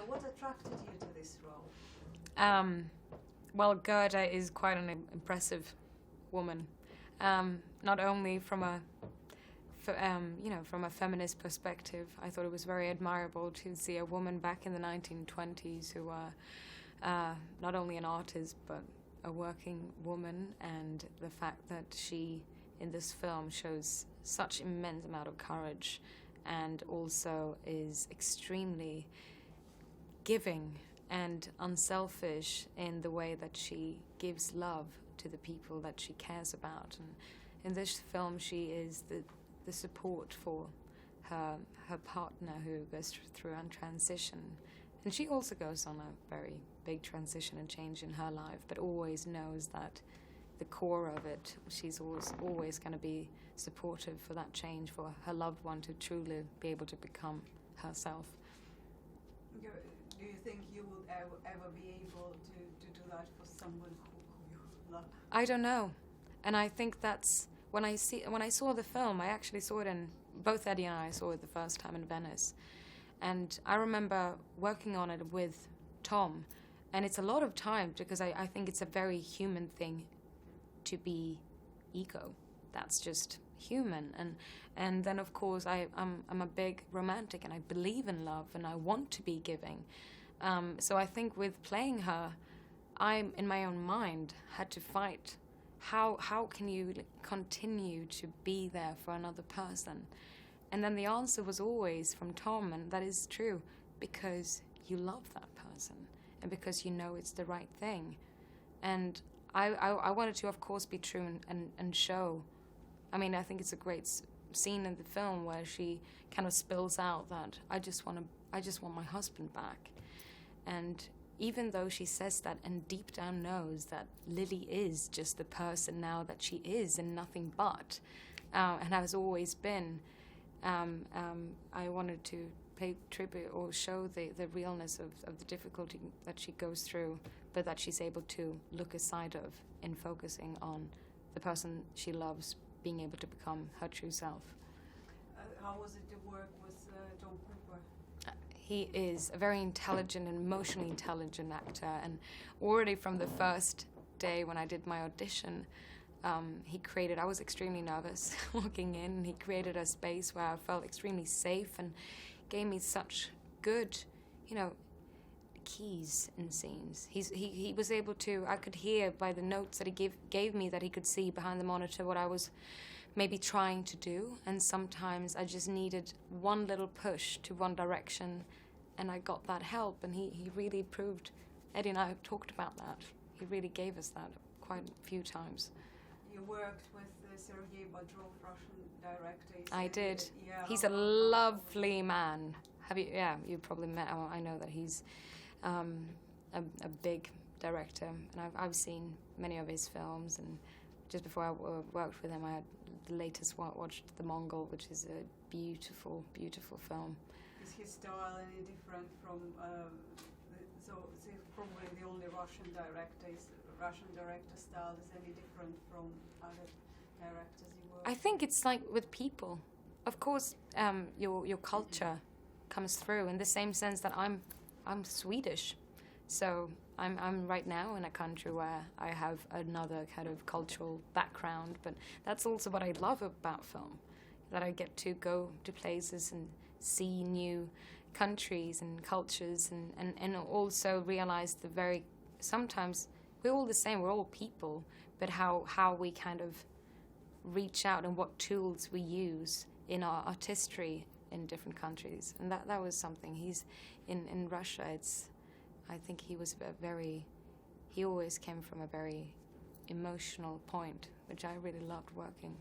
what attracted you to this role? Well, Gerda is quite an impressive woman, not only from a from a feminist perspective. I thought it was very admirable to see a woman back in the 1920s who not only an artist but a working woman, and the fact that she in this film shows such immense amount of courage and also is extremely giving and unselfish in the way that she gives love to the people that she cares about. And in this film she is the support for her partner who goes through a transition. And she also goes on a very big transition and change in her life, but always knows that the core of it, she's always going to be supportive for that change, for her loved one to truly be able to become herself. Do you think you will ever be able to do that for someone who you love? I don't know. And I think that's, when I saw the film, I actually saw it in, both Eddie and I saw it the first time in Venice. And I remember working on it with Tom. And it's a lot of time because I think it's a very human thing to be ego. That's just human. And then of course I'm a big romantic and I believe in love and I want to be giving. So I think with playing her, I'm in my own mind had to fight. How can you continue to be there for another person? And then the answer was always from Tom, and that is true, because you love that person and because you know it's the right thing. And I wanted to, of course, be true and show. I mean, I think it's a great scene in the film where she kind of spills out that I just want my husband back. And even though she says that and deep down knows that Lily is just the person now that she is and nothing but, and has always been, I wanted to pay tribute or show the realness of the difficulty that she goes through, but that she's able to look aside of in focusing on the person she loves being able to become her true self. How was it to work with Tom Cooper? He is a very intelligent and emotionally intelligent actor, and already from the first day when I did my audition, he created, I was extremely nervous walking in, and he created a space where I felt extremely safe and gave me such good, keys in scenes. He was able to, I could hear by the notes that he gave me that he could see behind the monitor what I was maybe trying to do, and sometimes I just needed one little push to one direction, and I got that help, and he really proved, Eddie and I have talked about that. He really gave us that quite a few times. You worked with Sergei Bodrov, Russian director. I did. Yeah, he's a lovely man. You probably met him. I know that he's a big director, and I've seen many of his films, and just before I worked with him, I had the latest one, watched The Mongol, which is a beautiful, beautiful film. Is his style any different from, so probably the only Russian director style is any different from other directors you work with? I think it's like with people. Of course, your culture comes through in the same sense that I'm Swedish. So I'm right now in a country where I have another kind of cultural background, but that's also what I love about film, that I get to go to places and see new countries and cultures, and also realize sometimes we're all the same, we're all people, but how we kind of reach out and what tools we use in our artistry in different countries. And that was something. He's in Russia, I think he always came from a very emotional point, which I really loved working.